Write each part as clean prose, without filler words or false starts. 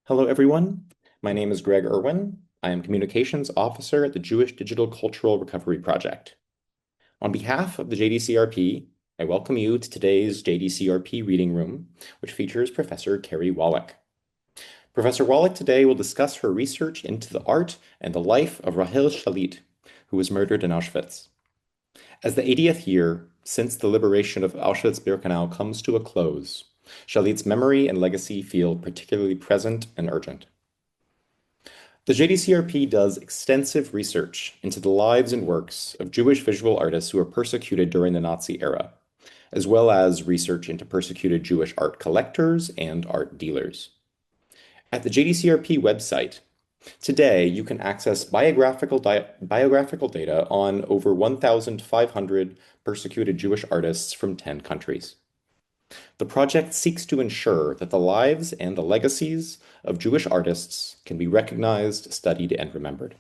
Hello, everyone. My name is Greg Irwin. I am Communications Officer at the Jewish Digital Cultural Recovery Project. On behalf of the JDCRP, I welcome you to today's JDCRP Reading Room, which features Professor Kerry Wallach. Professor Wallach today will discuss her research into the art and the life of Rahel Szalit, who was murdered in Auschwitz. As the 80th year since the liberation of Auschwitz-Birkenau comes to a close, Szalit's memory and legacy feel particularly present and urgent. The JDCRP does extensive research into the lives and works of Jewish visual artists who were persecuted during the Nazi era, as well as research into persecuted Jewish art collectors and art dealers. At the JDCRP website, today you can access biographical data on over 1,500 persecuted Jewish artists from 10 countries. The project seeks to ensure that the lives and the legacies of Jewish artists can be recognized, studied, and remembered.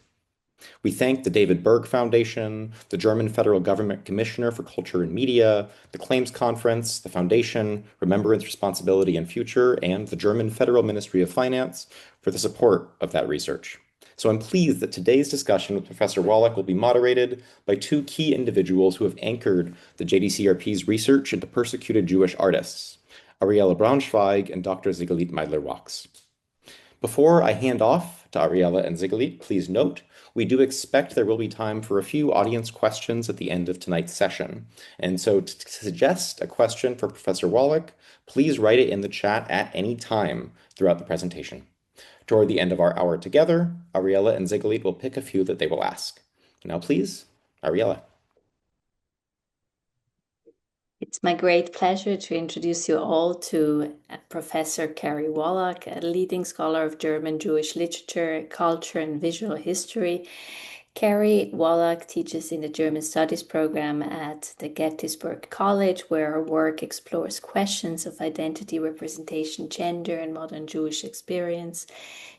We thank the David Berg Foundation, the German Federal Government Commissioner for Culture and Media, the Claims Conference, the Foundation, Remembrance, Responsibility, and Future, and the German Federal Ministry of Finance for the support of that research. So I'm pleased that today's discussion with Professor Wallach will be moderated by two key individuals who have anchored the JDCRP's research into persecuted Jewish artists, Ariella Braunschweig and Dr. Sigalit Meidler-Wachs. Before I hand off to Ariella and Sigalit, please note, we do expect there will be time for a few audience questions at the end of tonight's session. And so to suggest a question for Professor Wallach, please write it in the chat at any time throughout the presentation. Toward the end of our hour together, Ariella and Sigalit will pick a few that they will ask. Now, please, Ariella. It's my great pleasure to introduce you all to Professor Kerry Wallach, a leading scholar of German Jewish literature, culture, and visual history. Kerry Wallach teaches in the German Studies program at the Gettysburg College, where her work explores questions of identity, representation, gender, and modern Jewish experience.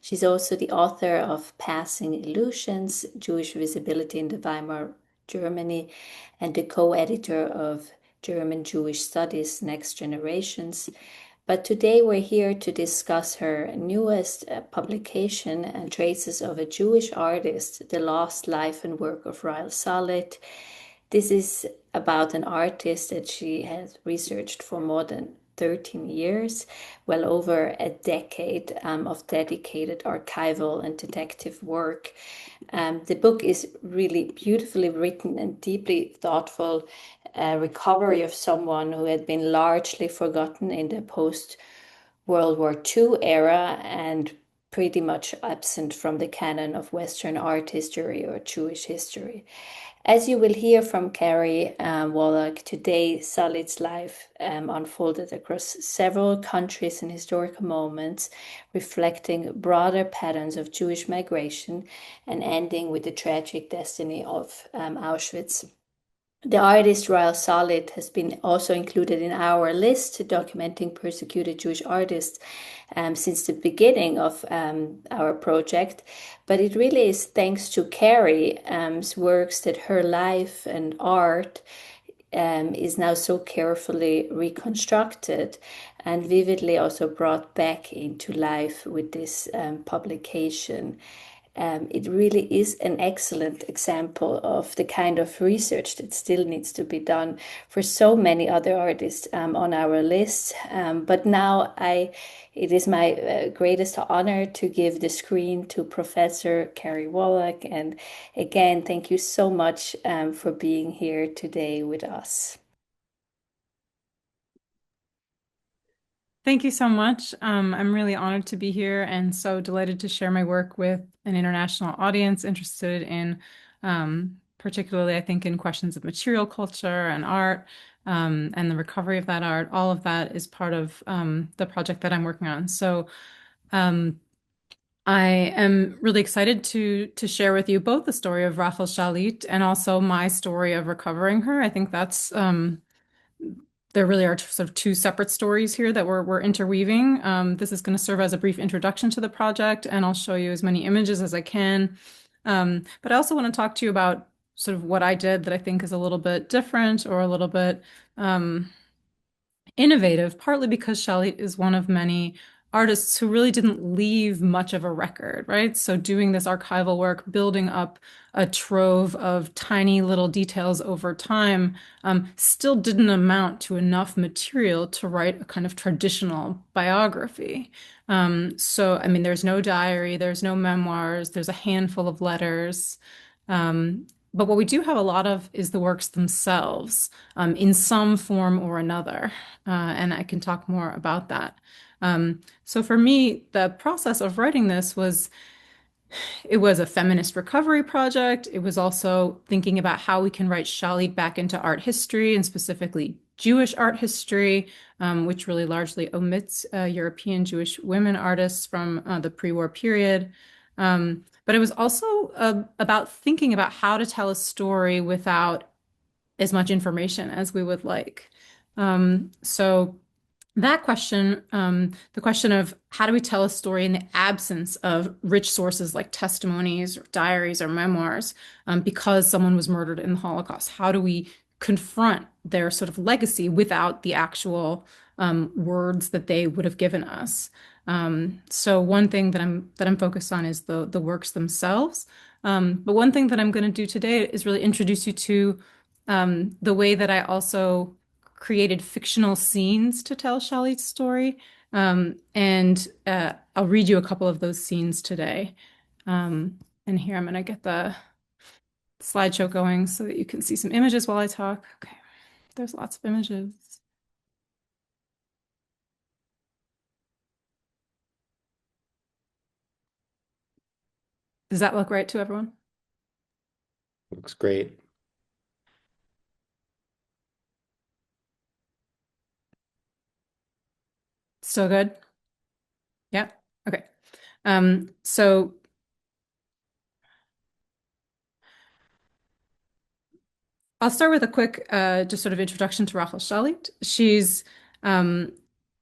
She's also the author of Passing Illusions, Jewish Visibility in the Weimar Germany, and the co-editor of German Jewish Studies, Next Generations. But today we're here to discuss her newest publication, Traces of a Jewish Artist, The Lost Life and Work of Rahel Szalit. This is about an artist that she has researched for more than 13 years, well over a decade of dedicated archival and detective work. The book is really beautifully written and deeply thoughtful, a recovery of someone who had been largely forgotten in the post-World War II era and pretty much absent from the canon of Western art history or Jewish history. As you will hear from Kerry Wallach, today Szalit's life unfolded across several countries and historical moments, reflecting broader patterns of Jewish migration and ending with the tragic destiny of Auschwitz. The artist Rahel Szalit has been also included in our list documenting persecuted Jewish artists since the beginning of our project. But it really is thanks to Kerry's works that her life and art is now so carefully reconstructed and vividly also brought back into life with this publication. It really is an excellent example of the kind of research that still needs to be done for so many other artists on our list. But now it is my greatest honor to give the screen to Professor Kerry Wallach. And again, thank you so much for being here today with us. Thank you so much. I'm really honored to be here and so delighted to share my work with an international audience interested in, particularly, I think, in questions of material culture and art, and the recovery of that art. All of that is part of the project that I'm working on. So I am really excited to share with you both the story of Rahel Szalit and also my story of recovering her. I think that's there really are sort of two separate stories here that we're interweaving. This is going to serve as a brief introduction to the project, and I'll show you as many images as I can. But I also want to talk to you about sort of what I did that I think is a little bit different or a little bit innovative, partly because Szalit is one of many artists who really didn't leave much of a record, right? So doing this archival work, building up a trove of tiny little details over time, still didn't amount to enough material to write a kind of traditional biography. So, I mean, there's no diary, there's no memoirs, there's a handful of letters. But what we do have a lot of is the works themselves, in some form or another. And I can talk more about that. So for me, the process of writing this was it was a feminist recovery project. It was also thinking about how we can write Szalit back into art history and specifically Jewish art history, which really largely omits European Jewish women artists from the pre-war period. But it was also about thinking about how to tell a story without as much information as we would like. So that question, the question of how do we tell a story in the absence of rich sources like testimonies or diaries or memoirs, because someone was murdered in the Holocaust? How do we confront their sort of legacy without the actual words that they would have given us? So one thing that I'm focused on is the works themselves. But one thing that I'm going to do today is really introduce you to the way that I also created fictional scenes to tell Shalit's story. And I'll read you a couple of those scenes today. And here I'm going to get the slideshow going so that you can see some images while I talk. Okay, there's lots of images. Does that look right to everyone? Looks great. Still good? Yeah. Okay. So I'll start with a quick, just sort of introduction to Rahel Szalit. Um,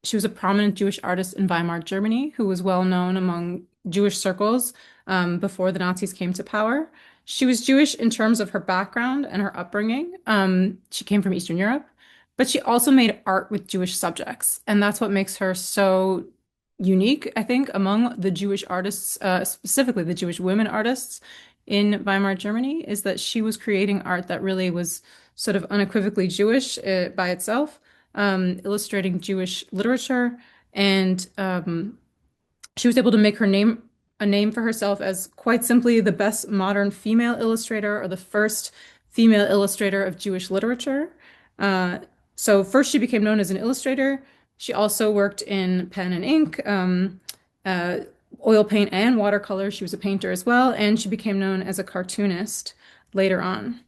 she was a prominent Jewish artist in Weimar, Germany, who was well known among Jewish circles before the Nazis came to power. She was Jewish in terms of her background and her upbringing. She came from Eastern Europe, but she also made art with Jewish subjects, and that's what makes her so unique, I think, among the Jewish artists, specifically the Jewish women artists in Weimar, Germany, is that she was creating art that really was sort of unequivocally Jewish by itself, illustrating Jewish literature, and she was able to make a name for herself as quite simply the best modern female illustrator or the first female illustrator of Jewish literature. Uh, so first she became known as an illustrator. She also worked in pen and ink, uh, oil paint and watercolor. She was a painter as well, and she became known as a cartoonist later on.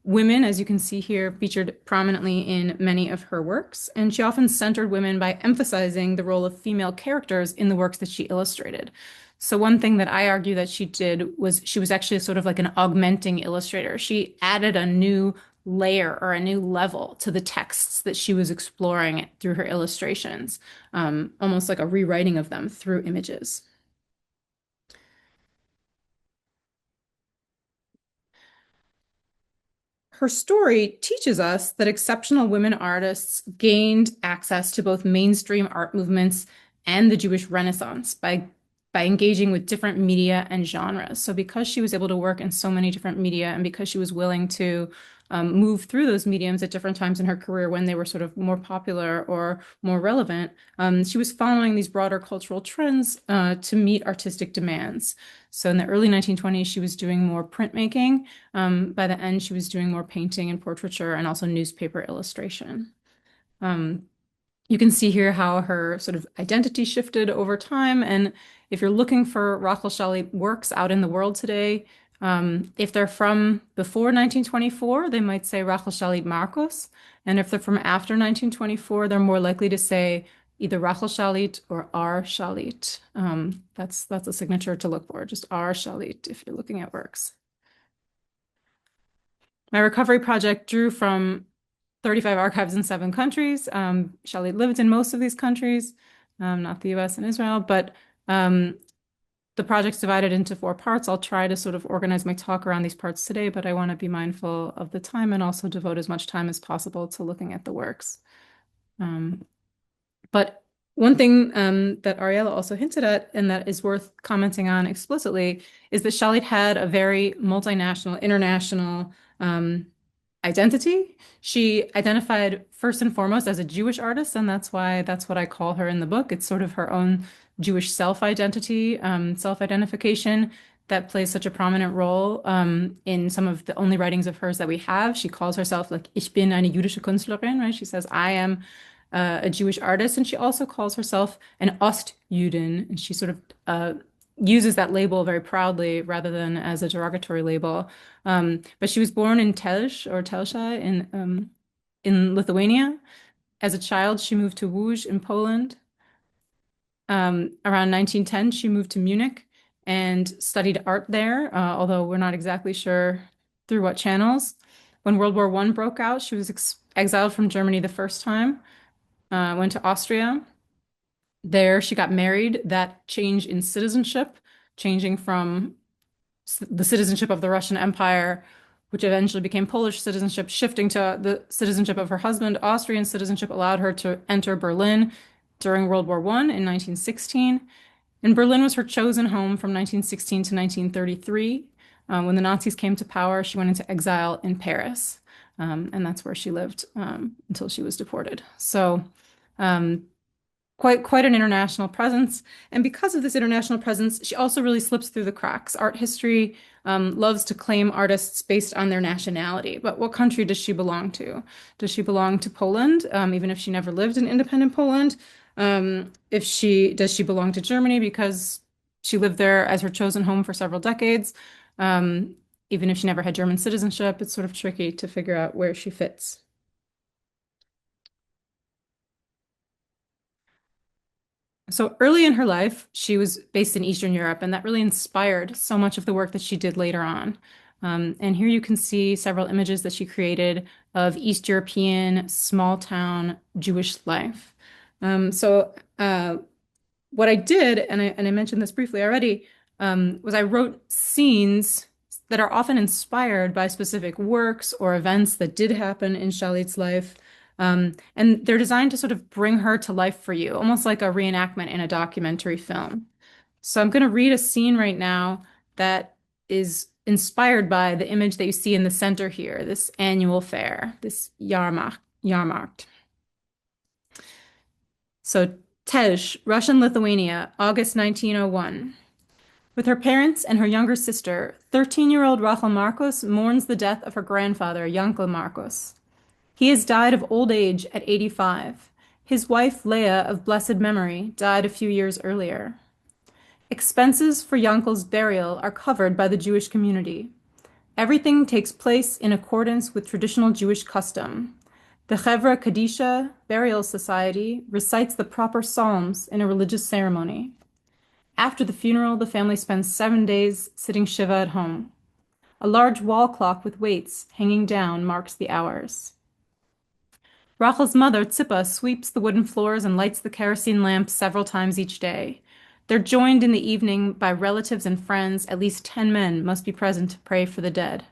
Women, as you can see here, featured prominently in many of her works, and she often centered women by emphasizing the role of female characters in the works that she illustrated. So one thing that I argue that she did was she was actually sort of like an augmenting illustrator. She added a new layer or a new level to the texts that she was exploring through her illustrations, almost like a rewriting of them through images. Her story teaches us that exceptional women artists gained access to both mainstream art movements and the Jewish Renaissance by engaging with different media and genres. So because she was able to work in so many different media and because she was willing to move through those mediums at different times in her career when they were sort of more popular or more relevant, she was following these broader cultural trends to meet artistic demands. So in the early 1920s, she was doing more printmaking. By the end, she was doing more painting and portraiture and also newspaper illustration. You can see here how her sort of identity shifted over time. And if you're looking for Rahel Szalit works out in the world today, if they're from before 1924, they might say Rahel Szalit Marcos. And if they're from after 1924, they're more likely to say either Rahel Szalit or R. Szalit. That's a signature to look for, just R. Szalit if you're looking at works. My recovery project drew from 35 archives in 7 countries. Szalit lived in most of these countries, not the US and Israel, but the project's divided into 4 parts. I'll try to sort of organize my talk around these parts today, but I want to be mindful of the time and also devote as much time as possible to looking at the works. But One thing that Ariella also hinted at, and that is worth commenting on explicitly, is that Shalit had a very multinational, international um, identity. She identified first and foremost as a Jewish artist, and that's what I call her in the book. It's sort of her own Jewish self-identity, self-identification that plays such a prominent role in some of the only writings of hers that we have. She calls herself like Ich bin eine jüdische Künstlerin, right? She says, I am a Jewish artist, and she also calls herself an Ostjüdin, and she sort of uses that label very proudly rather than as a derogatory label. But she was born in Telš or Telsha in Lithuania. As a child, she moved to Łódź in Poland. Around 1910, she moved to Munich and studied art there, although we're not exactly sure through what channels. When World War I broke out, she was exiled from Germany the first time, went to Austria. There, she got married. That change in citizenship, changing from the citizenship of the Russian Empire, which eventually became Polish citizenship, shifting to the citizenship of her husband. Austrian citizenship allowed her to enter Berlin during World War I in 1916. And Berlin was her chosen home from 1916 to 1933. When the Nazis came to power, she went into exile in Paris. And that's where she lived until she was deported. So um, quite an international presence. And because of this international presence, she also really slips through the cracks. Art history loves to claim artists based on their nationality. But what country does she belong to? Does she belong to Poland, even if she never lived in independent Poland? Does she belong to Germany because she lived there as her chosen home for several decades? Even if she never had German citizenship, it's sort of tricky to figure out where she fits. So early in her life, she was based in Eastern Europe, and that really inspired so much of the work that she did later on. And here you can see several images that she created of East European small town Jewish life. What I did, and I mentioned this briefly already, was I wrote scenes that are often inspired by specific works or events that did happen in Shalit's life. And they're designed to sort of bring her to life for you, almost like a reenactment in a documentary film. So I'm going to read a scene right now that is inspired by the image that you see in the center here, this annual fair, this Jahrmarkt. So Telš, Russian Lithuania, August 1901. With her parents and her younger sister, 13-year-old Rahel Marcos mourns the death of her grandfather, Yankel Marcos. He has died of old age at 85. His wife, Leah, of blessed memory, died a few years earlier. Expenses for Yankel's burial are covered by the Jewish community. Everything takes place in accordance with traditional Jewish custom. The Chevra Kadisha Burial Society recites the proper psalms in a religious ceremony. After the funeral, the family spends 7 days sitting Shiva at home. A large wall clock with weights hanging down marks the hours. Rachel's mother, Tzippa, sweeps the wooden floors and lights the kerosene lamp several times each day. They're joined in the evening by relatives and friends. At least 10 men must be present to pray for the dead.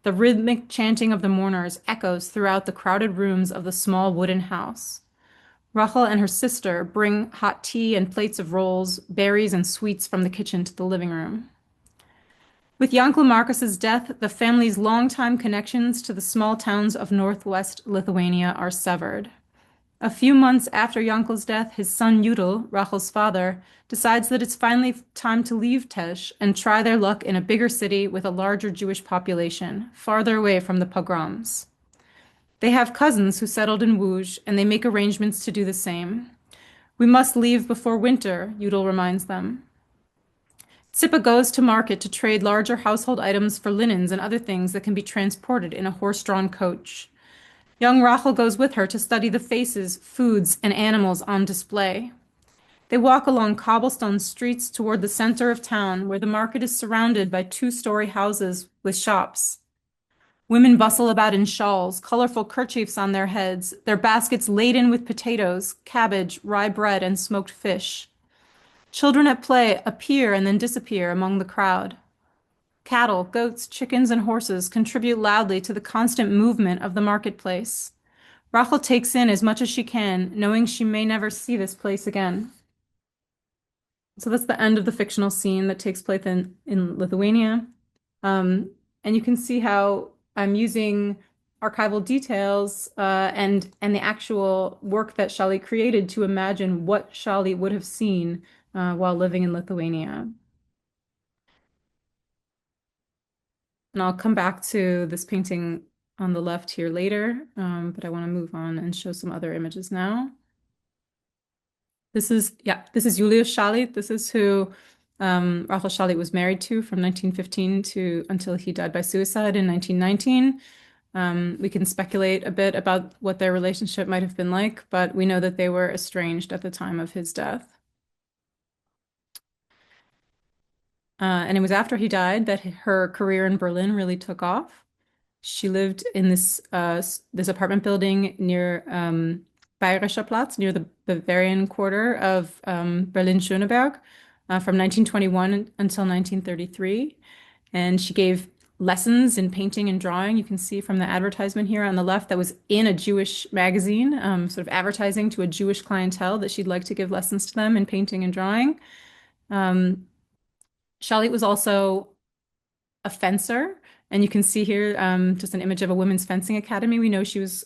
The rhythmic chanting of the mourners echoes throughout the crowded rooms of the small wooden house. Rachel and her sister bring hot tea and plates of rolls, berries, and sweets from the kitchen to the living room. With Yankel Marcos's death, the family's longtime connections to the small towns of northwest Lithuania are severed. A few months after Yankel's death, his son Yudel, Rachel's father, decides that it's finally time to leave Telš and try their luck in a bigger city with a larger Jewish population, farther away from the pogroms. They have cousins who settled in Łódź, and they make arrangements to do the same. We must leave before winter, Yudel reminds them. Tzippa goes to market to trade larger household items for linens and other things that can be transported in a horse-drawn coach. Young Rachel goes with her to study the faces, foods, and animals on display. They walk along cobblestone streets toward the center of town, where the market is surrounded by two-story houses with shops. Women bustle about in shawls, colorful kerchiefs on their heads, their baskets laden with potatoes, cabbage, rye bread, and smoked fish. Children at play appear and then disappear among the crowd. Cattle, goats, chickens, and horses contribute loudly to the constant movement of the marketplace. Rahel takes in as much as she can, knowing she may never see this place again. So that's the end of the fictional scene that takes place in Lithuania. Um, and you can see how I'm using archival details and the actual work that Szalit created to imagine what Szalit would have seen while living in Lithuania. And I'll come back to this painting on the left here later, but I want to move on and show some other images now. This is Julius Szalit. This is who Rahel Szalit was married to from 1915 to until he died by suicide in 1919. We can speculate a bit about what their relationship might have been like, but we know that they were estranged at the time of his death. And it was after he died that her career in Berlin really took off. She lived in this apartment building near Bayerischer Platz, near the Bavarian quarter of Berlin-Schöneberg, from 1921 until 1933. And she gave lessons in painting and drawing. You can see from the advertisement here on the left that was in a Jewish magazine, sort of advertising to a Jewish clientele that she'd like to give lessons to them in painting and drawing. Szalit was also a fencer. And you can see here just an image of a women's fencing academy. We know she was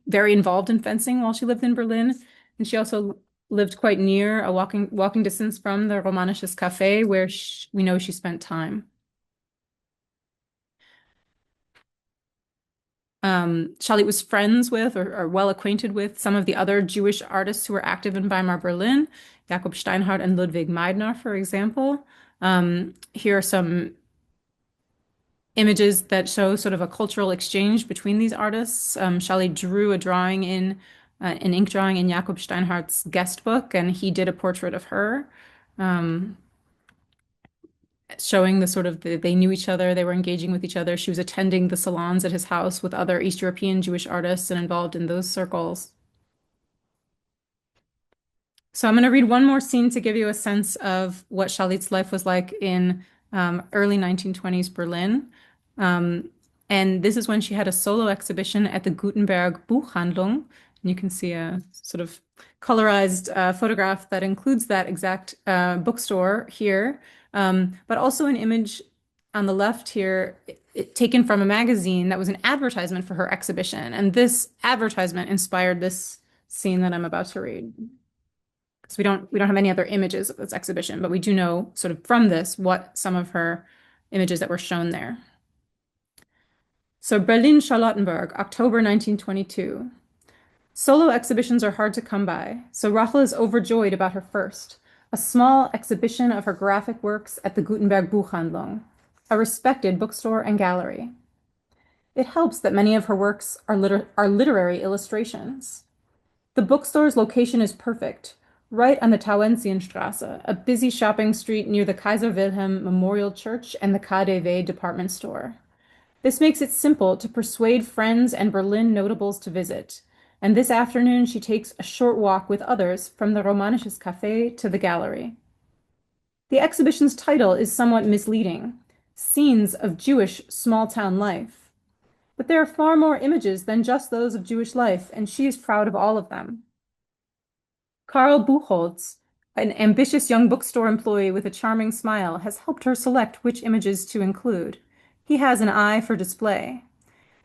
very involved in fencing while she lived in Berlin. And she also lived quite near a walking distance from the Romanisches Café, where we know she spent time. Szalit was friends with or well acquainted with some of the other Jewish artists who were active in Weimar Berlin, Jakob Steinhardt and Ludwig Meidner, for example. Here are some images that show sort of a cultural exchange between these artists. Szalit drew a drawing an ink drawing in Jakob Steinhardt's guest book, and he did a portrait of her, showing they knew each other, they were engaging with each other. She was attending the salons at his house with other East European Jewish artists and involved in those circles. So I'm going to read one more scene to give you a sense of what Szalit's life was like in early 1920s Berlin. And this is when she had a solo exhibition at the Gutenberg Buchhandlung. And you can see a sort of colorized photograph that includes that exact bookstore here, but also an image on the left here, taken from a magazine that was an advertisement for her exhibition. And this advertisement inspired this scene that I'm about to read. Because we don't have any other images of this exhibition, but we do know sort of from this what some of her images that were shown there. So Berlin-Charlottenburg, October 1922. Solo exhibitions are hard to come by, so Rahel is overjoyed about her first, a small exhibition of her graphic works at the Gutenberg Buchhandlung, a respected bookstore and gallery. It helps that many of her works are literary illustrations. The bookstore's location is perfect, right on the Tauentzienstraße, a busy shopping street near the Kaiser Wilhelm Memorial Church and the KaDeWe department store. This makes it simple to persuade friends and Berlin notables to visit, and this afternoon she takes a short walk with others from the Romanisches Café to the gallery. The exhibition's title is somewhat misleading, Scenes of Jewish Small-Town Life. But there are far more images than just those of Jewish life, and she is proud of all of them. Karl Buchholz, an ambitious young bookstore employee with a charming smile, has helped her select which images to include. He has an eye for display.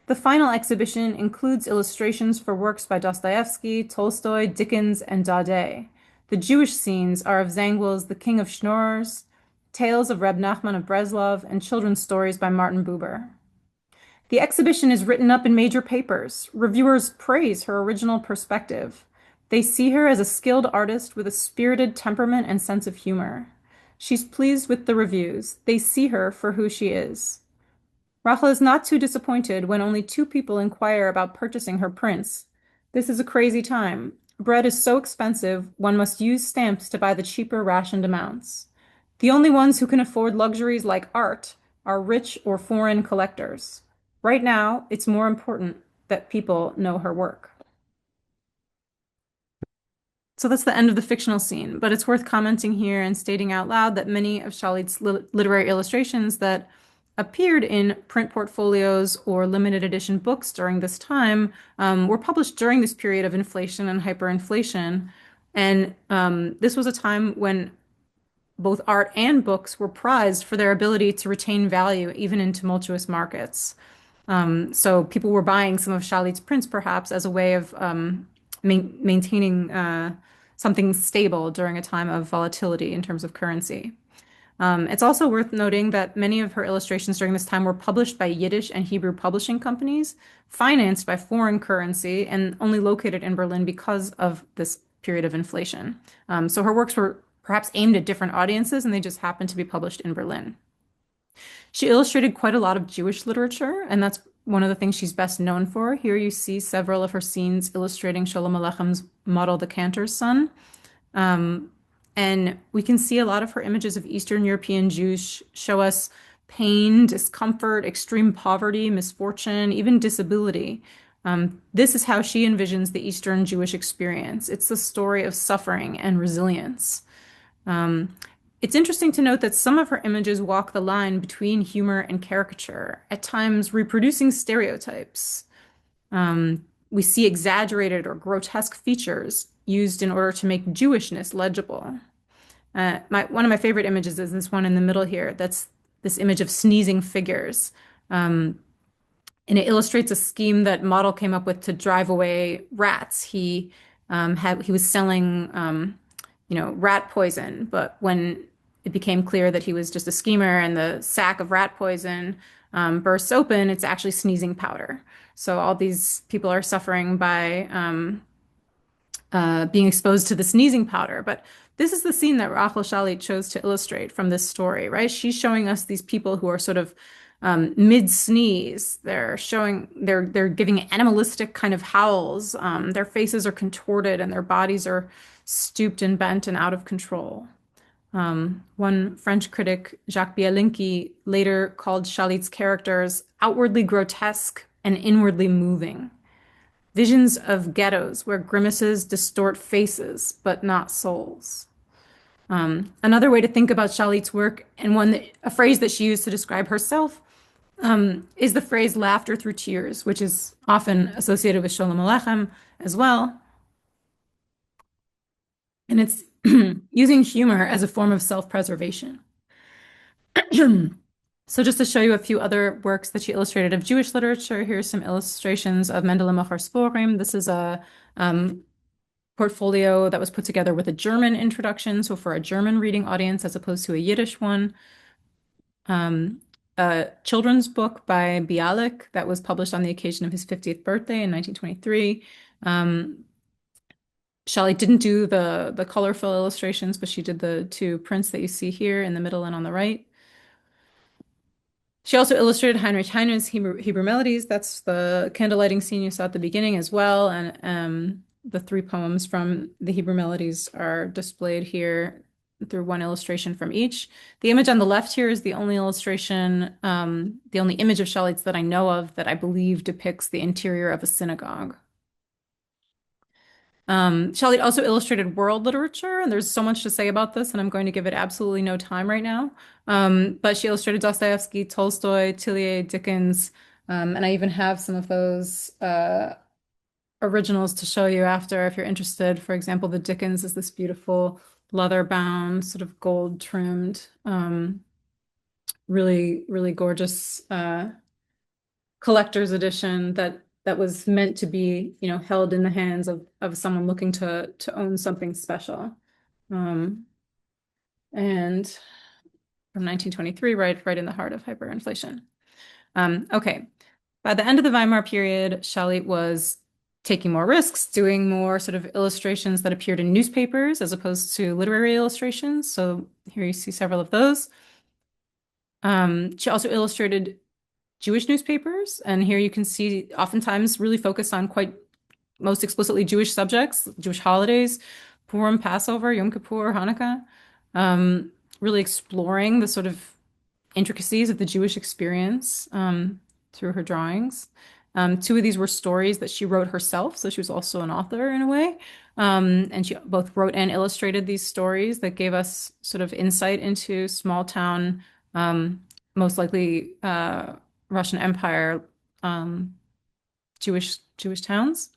The final exhibition includes illustrations for works by Dostoevsky, Tolstoy, Dickens, and Daudet. The Jewish scenes are of Zangwill's The King of Schnorrers, tales of Reb Nachman of Breslov, and children's stories by Martin Buber. The exhibition is written up in major papers. Reviewers praise her original perspective. They see her as a skilled artist with a spirited temperament and sense of humor. She's pleased with the reviews. They see her for who she is. Rahel is not too disappointed when only 2 people inquire about purchasing her prints. This is a crazy time. Bread is so expensive, one must use stamps to buy the cheaper rationed amounts. The only ones who can afford luxuries like art are rich or foreign collectors. Right now, it's more important that people know her work. So that's the end of the fictional scene, but it's worth commenting here and stating out loud that many of Szalit's literary illustrations that appeared in print portfolios or limited edition books during this time were published during this period of inflation and hyperinflation. And this was a time when both art and books were prized for their ability to retain value even in tumultuous markets. So people were buying some of Szalit's prints perhaps as a way of maintaining something stable during a time of volatility in terms of currency. It's also worth noting that many of her illustrations during this time were published by Yiddish and Hebrew publishing companies, financed by foreign currency, and only located in Berlin because of this period of inflation. So her works were perhaps aimed at different audiences, and they just happened to be published in Berlin. She illustrated quite a lot of Jewish literature, and that's one of the things she's best known for. Here you see several of her scenes illustrating Sholem Aleichem's model, The Cantor's Son. And we can see a lot of her images of Eastern European Jews show us pain, discomfort, extreme poverty, misfortune, even disability. This is how she envisions the Eastern Jewish experience. It's the story of suffering and resilience. It's interesting to note that some of her images walk the line between humor and caricature, at times reproducing stereotypes. We see exaggerated or grotesque features used in order to make Jewishness legible. One of my favorite images is this one in the middle here. That's this image of sneezing figures. And it illustrates a scheme that Model came up with to drive away rats. He was selling rat poison, but when it became clear that he was just a schemer and the sack of rat poison bursts open, it's actually sneezing powder. So all these people are suffering by being exposed to the sneezing powder. But this is the scene that Rahel Szalit chose to illustrate from this story, right? She's showing us these people who are sort of mid-sneeze. They're giving animalistic kind of howls. Their faces are contorted and their bodies are stooped and bent and out of control. One French critic, Jacques Bielinki, later called Szalit's characters outwardly grotesque and inwardly moving. Visions of ghettos where grimaces distort faces, but not souls. Another way to think about Szalit's work, and a phrase that she used to describe herself, is the phrase laughter through tears, which is often associated with Sholem Aleichem as well. And it's using humor as a form of self-preservation. So just to show you a few other works that she illustrated of Jewish literature, here's some illustrations of Mendele Mocher Sporim. This is a portfolio that was put together with a German introduction, so for a German reading audience as opposed to a Yiddish one. A children's book by Bialik that was published on the occasion of his 50th birthday in 1923. Szalit didn't do the colorful illustrations, but she did the two prints that you see here in the middle and on the right. She also illustrated Heinrich Heine's Hebrew Melodies. That's the candlelighting scene you saw at the beginning as well. And the three poems from the Hebrew Melodies are displayed here through one illustration from each. The image on the left here is the only illustration, the only image of Szalit's that I know of that I believe depicts the interior of a synagogue. Szalit also illustrated world literature, and there's so much to say about this, and I'm going to give it absolutely no time right now. But she illustrated Dostoevsky, Tolstoy, Tillier, Dickens, and I even have some of those originals to show you after if you're interested. For example, the Dickens is this beautiful leather-bound, sort of gold-trimmed, really, really gorgeous collector's edition that was meant to be, held in the hands of someone looking to own something special. And from 1923, right in the heart of hyperinflation. Okay, by the end of the Weimar period, Szalit was taking more risks, doing more sort of illustrations that appeared in newspapers as opposed to literary illustrations. So here you see several of those. She also illustrated Jewish newspapers, and here you can see oftentimes really focused on quite most explicitly Jewish subjects, Jewish holidays, Purim, Passover, Yom Kippur, Hanukkah, really exploring the sort of intricacies of the Jewish experience through her drawings. Two of these were stories that she wrote herself, so she was also an author in a way. And she both wrote and illustrated these stories that gave us sort of insight into small town most likely Russian Empire Jewish towns.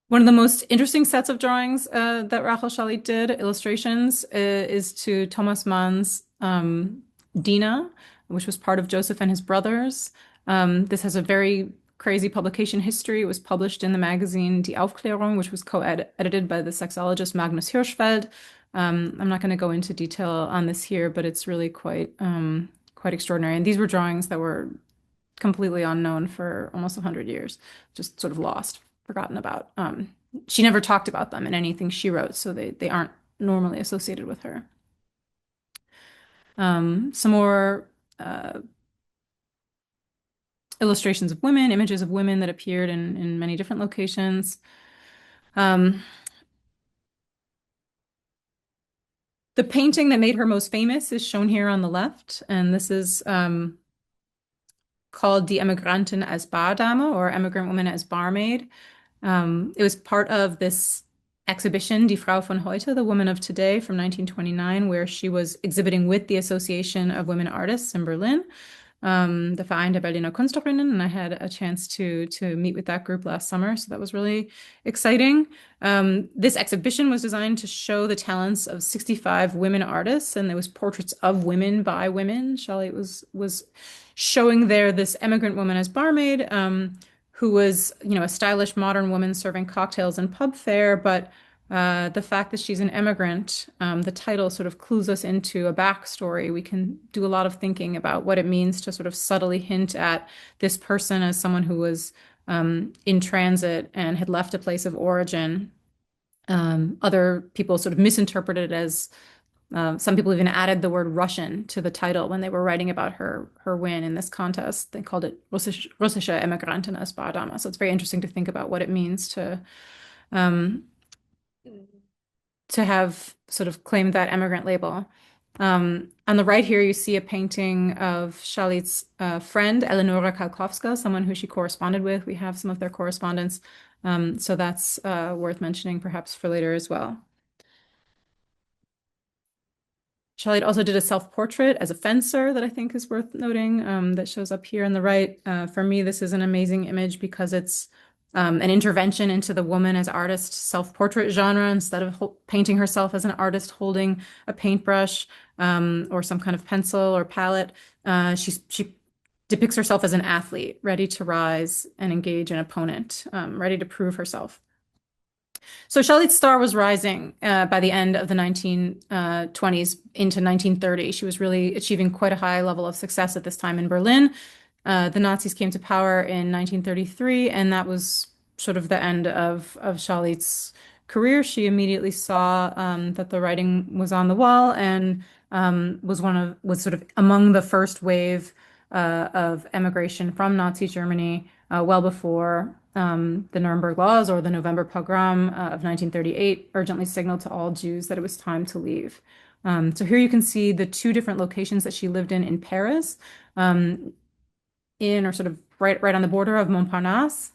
One of the most interesting sets of drawings that Rahel Szalit did, illustrations, is to Thomas Mann's Dina, which was part of Joseph and His Brothers. This has a very crazy publication history. It was published in the magazine Die Aufklärung, which was co-edited by the sexologist Magnus Hirschfeld. I'm not going to go into detail on this here, but it's really quite extraordinary. And these were drawings that were completely unknown for almost 100 years, just sort of lost, forgotten about. She never talked about them in anything she wrote, so they aren't normally associated with her. Some more illustrations of women, images of women that appeared in many different locations. The painting that made her most famous is shown here on the left, and this is called Die Emigrantin als Bardame, or Emigrant Woman as Barmaid. It was part of this exhibition, Die Frau von heute, the Woman of Today, from 1929, where she was exhibiting with the Association of Women Artists in Berlin, the Verein der Berliner Künstlerinnen, and I had a chance to meet with that group last summer, so that was really exciting. This exhibition was designed to show the talents of 65 women artists, and there was portraits of women by women. Szalit was showing there this emigrant woman as barmaid, who was, a stylish modern woman serving cocktails and pub fare, but the fact that she's an immigrant, the title sort of clues us into a backstory. We can do a lot of thinking about what it means to sort of subtly hint at this person as someone who was in transit and had left a place of origin. Other people sort of misinterpreted it as some people even added the word Russian to the title when they were writing about her win in this contest. They called it Russische Emigrantin als Bardame. So it's very interesting to think about what it means to have sort of claimed that emigrant label. On the right here, you see a painting of Szalit's friend, Eleonora Kalkowska, someone who she corresponded with. We have some of their correspondence. So that's worth mentioning perhaps for later as well. Szalit also did a self-portrait as a fencer that I think is worth noting, that shows up here on the right. For me, this is an amazing image because it's an intervention into the woman as artist self-portrait genre. Instead of painting herself as an artist holding a paintbrush or some kind of pencil or palette, she depicts herself as an athlete, ready to rise and engage an opponent, ready to prove herself. So Szalit's star was rising by the end of the 1920s into 1930. She was really achieving quite a high level of success at this time in Berlin. The Nazis came to power in 1933, and that was sort of the end of Szalit's career. She immediately saw that the writing was on the wall and was sort of among the first wave of emigration from Nazi Germany well before the Nuremberg Laws or the November Pogrom of 1938 urgently signaled to all Jews that it was time to leave. So here you can see the two different locations that she lived in Paris, in or sort of right on the border of Montparnasse.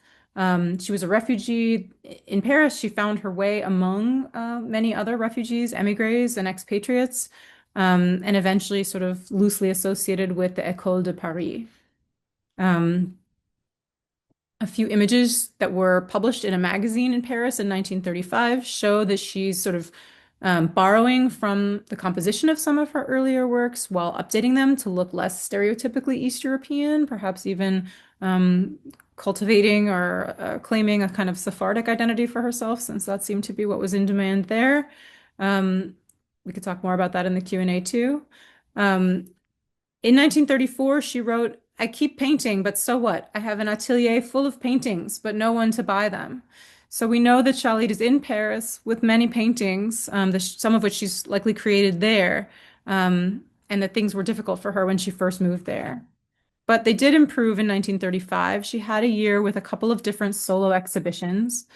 She was a refugee in Paris. She found her way among many other refugees, émigrés, and expatriates, and eventually sort of loosely associated with the École de Paris. A few images that were published in a magazine in Paris in 1935 show that she's sort of borrowing from the composition of some of her earlier works while updating them to look less stereotypically East European, perhaps even cultivating or claiming a kind of Sephardic identity for herself, since that seemed to be what was in demand there. We could talk more about that in the Q&A too. In 1934, she wrote, "I keep painting, but so what? I have an atelier full of paintings, but no one to buy them." So we know that Szalit is in Paris with many paintings, some of which she's likely created there, and that things were difficult for her when she first moved there. But they did improve in 1935. She had a year with a couple of different solo exhibitions.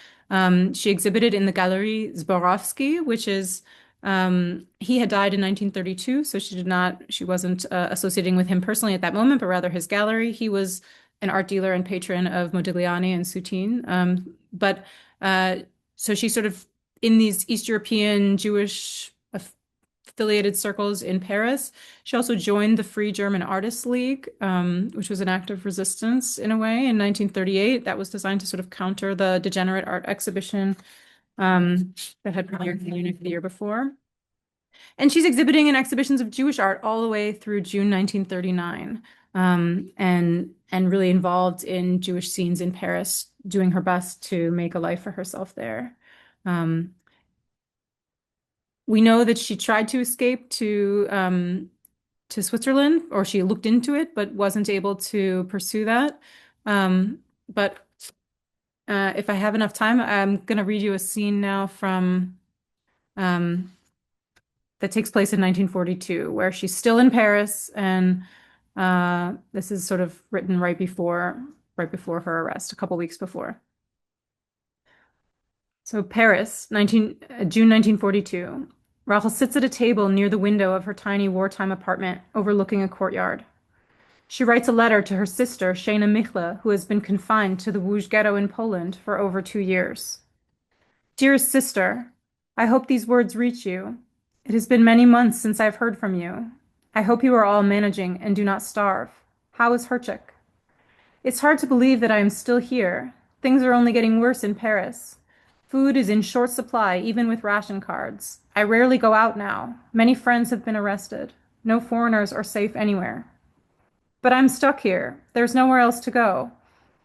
She exhibited in the Galerie Zborowski, which is he had died in 1932, so she wasn't associating with him personally at that moment, but rather his gallery. He was an art dealer and patron of Modigliani and Soutine. So she's sort of in these East European Jewish affiliated circles in Paris. She also joined the Free German Artists League, which was an act of resistance in a way in 1938 that was designed to sort of counter the degenerate art exhibition that had premiered in Munich the year before. And she's exhibiting in exhibitions of Jewish art all the way through June 1939, and really involved in Jewish scenes in Paris, doing her best to make a life for herself there. We know that she tried to escape to Switzerland, or she looked into it, but wasn't able to pursue that. But if I have enough time, I'm going to read you a scene now from that takes place in 1942, where she's still in Paris, and this is sort of written right before her arrest, a couple weeks before. So Paris, June 1942. Rahel sits at a table near the window of her tiny wartime apartment overlooking a courtyard. She writes a letter to her sister, Shana Michle, who has been confined to the Łódź ghetto in Poland for over 2 years. Dearest sister, I hope these words reach you. It has been many months since I've heard from you. I hope you are all managing and do not starve. How is Herchik? It's hard to believe that I am still here. Things are only getting worse in Paris. Food is in short supply, even with ration cards. I rarely go out now. Many friends have been arrested. No foreigners are safe anywhere. But I'm stuck here. There's nowhere else to go.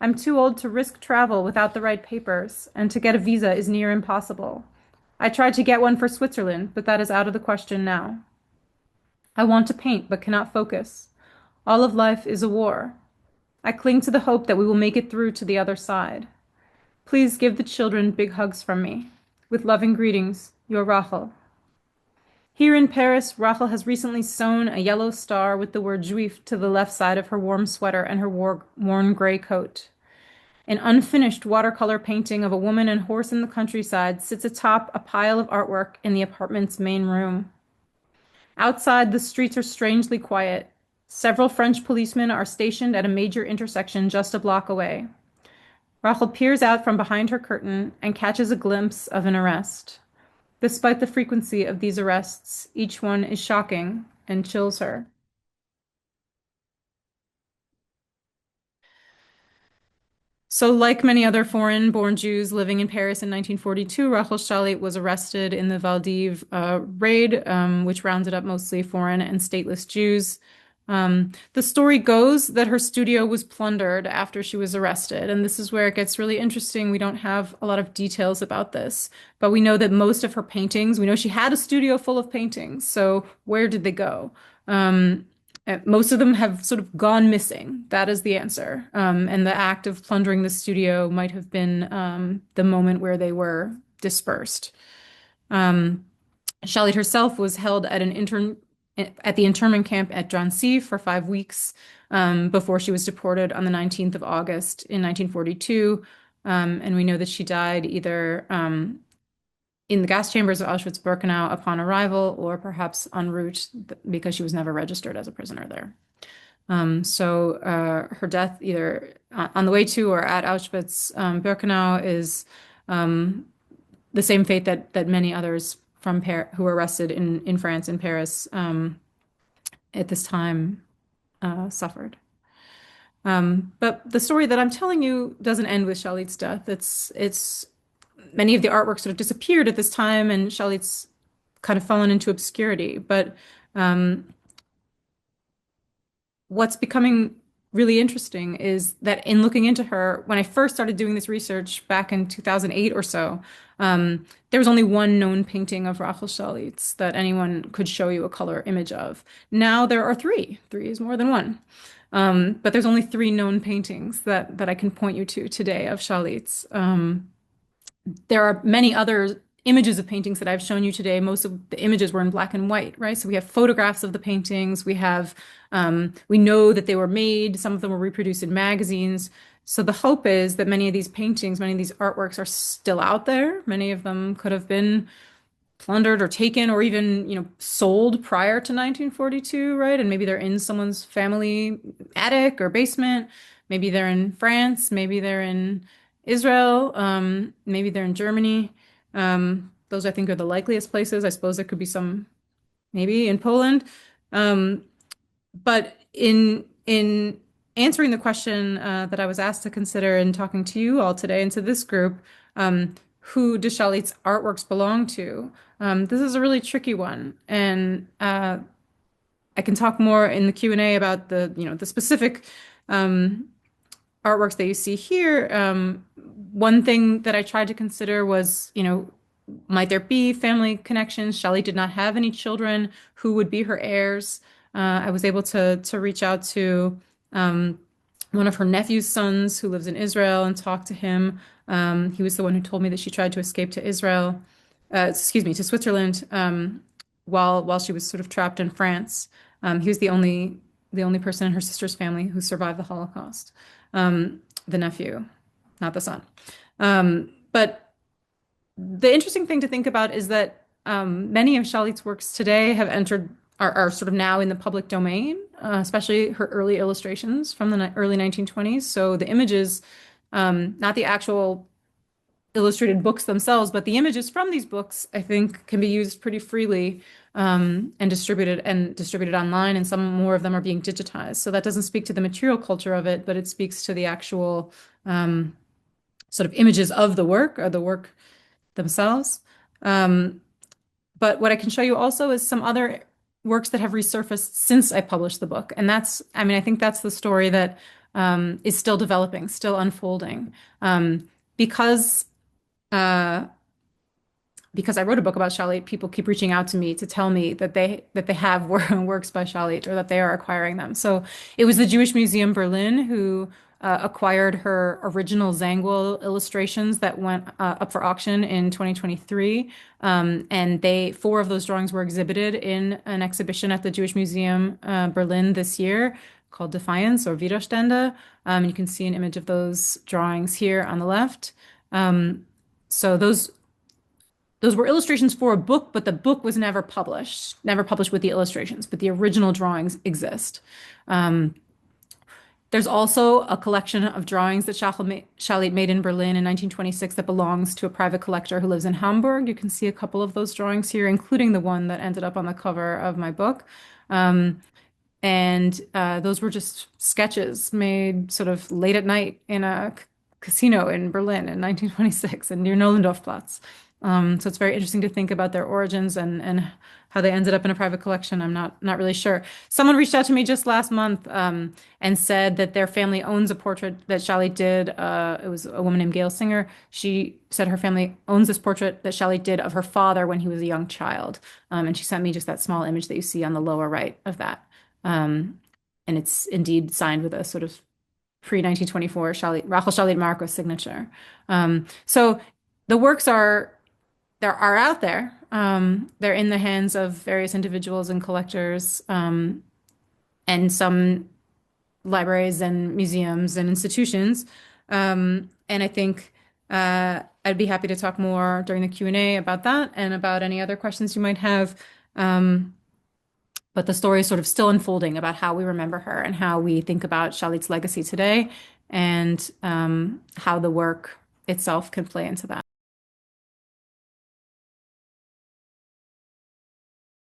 I'm too old to risk travel without the right papers, and to get a visa is near impossible. I tried to get one for Switzerland, but that is out of the question now. I want to paint, but cannot focus. All of life is a war. I cling to the hope that we will make it through to the other side. Please give the children big hugs from me. With loving greetings, your Rahel. Here in Paris, Rahel has recently sewn a yellow star with the word Juif to the left side of her warm sweater and her worn gray coat. An unfinished watercolor painting of a woman and horse in the countryside sits atop a pile of artwork in the apartment's main room. Outside, the streets are strangely quiet. Several French policemen are stationed at a major intersection just a block away. Rahel peers out from behind her curtain and catches a glimpse of an arrest. Despite the frequency of these arrests, each one is shocking and chills her. So, like many other foreign-born Jews living in Paris in 1942, Rahel Szalit was arrested in the Valdiv raid, which rounded up mostly foreign and stateless Jews. The story goes that her studio was plundered after she was arrested, and this is where it gets really interesting. We don't have a lot of details about this, but we know that most of her paintings, we know she had a studio full of paintings, so where did they go? Most of them have sort of gone missing. That is the answer. And the act of plundering the studio might have been the moment where they were dispersed. Szalit herself was held at the internment camp at Drancy for 5 weeks before she was deported on the 19th of August in 1942. And we know that she died either in the gas chambers of Auschwitz-Birkenau upon arrival, or perhaps en route because she was never registered as a prisoner there. So her death either on the way to or at Auschwitz-Birkenau is the same fate that many others from who were arrested in France and Paris at this time suffered. But the story that I'm telling you doesn't end with Szalit's death. It's many of the artworks sort of disappeared at this time, and Szalit's kind of fallen into obscurity. But what's becoming really interesting is that in looking into her, when I first started doing this research back in 2008 or so, there was only one known painting of Rahel Szalit's that anyone could show you a color image of. Now there are three. Three is more than one. But there's only 3 known paintings that I can point you to today of Szalit's. There are many other images of paintings that I've shown you today. Most of the images were in black and white, right? So we have photographs of the paintings. We know that they were made. Some of them were reproduced in magazines. So the hope is that many of these paintings, many of these artworks are still out there. Many of them could have been plundered or taken or even, sold prior to 1942, right? And maybe they're in someone's family attic or basement. Maybe they're in France. Maybe they're in Israel. Maybe they're in Germany. Those I think are the likeliest places. I suppose there could be some maybe in Poland. Um, but in answering the question that I was asked to consider in talking to you all today and to this group, who does Shalit's artworks belong to? This is a really tricky one, and I can talk more in the Q&A about the specific um, artworks that you see here. One thing that I tried to consider was, might there be family connections? Shelley did not have any children. Who would be her heirs? I was able to reach out to um, one of her nephew's sons who lives in Israel and talk to him. He was the one who told me that she tried to escape to Israel, excuse me, to Switzerland, while she was sort of trapped in France. He was the only person in her sister's family who survived the Holocaust. The nephew, not the son. But the interesting thing to think about is that many of Shalit's works today are sort of now in the public domain, especially her early illustrations from the early 1920s. So the images, not the actual illustrated books themselves, but the images from these books, I think, can be used pretty freely and distributed online, and some more of them are being digitized. So that doesn't speak to the material culture of it, but it speaks to the actual sort of images of the work or the work themselves. But what I can show you also is some other works that have resurfaced since I published the book. And I think that's the story that is still developing, still unfolding. Because uh, because I wrote a book about Szalit, people keep reaching out to me to tell me that they have works by Szalit or that they are acquiring them. So it was the Jewish Museum Berlin who acquired her original Zangwill illustrations that went up for auction in 2023. And four of those drawings were exhibited in an exhibition at the Jewish Museum Berlin this year called Defiance or Widerstände. You can see an image of those drawings here on the left. So those were illustrations for a book, but the book was never published with the illustrations, but the original drawings exist. There's also a collection of drawings that Szalit made in Berlin in 1926 that belongs to a private collector who lives in Hamburg. You can see a couple of those drawings here, including the one that ended up on the cover of my book. And those were just sketches made sort of late at night in a casino in Berlin in 1926 and near Nollendorfplatz. So it's very interesting to think about their origins and how they ended up in a private collection. I'm not really sure. Someone reached out to me just last month and said that their family owns a portrait that Szalit did. It was a woman named Gail Singer. She said her family owns this portrait that Szalit did of her father when he was a young child. And she sent me just that small image that you see on the lower right of that. And it's indeed signed with a sort of pre-1924 Rahel Szalit Marcos signature. So the works are out there. They're in the hands of various individuals and collectors, and some libraries and museums and institutions. And I think I'd be happy to talk more during the Q&A about that and about any other questions you might have. But the story is sort of still unfolding about how we remember her and how we think about Shalit's legacy today, and how the work itself can play into that.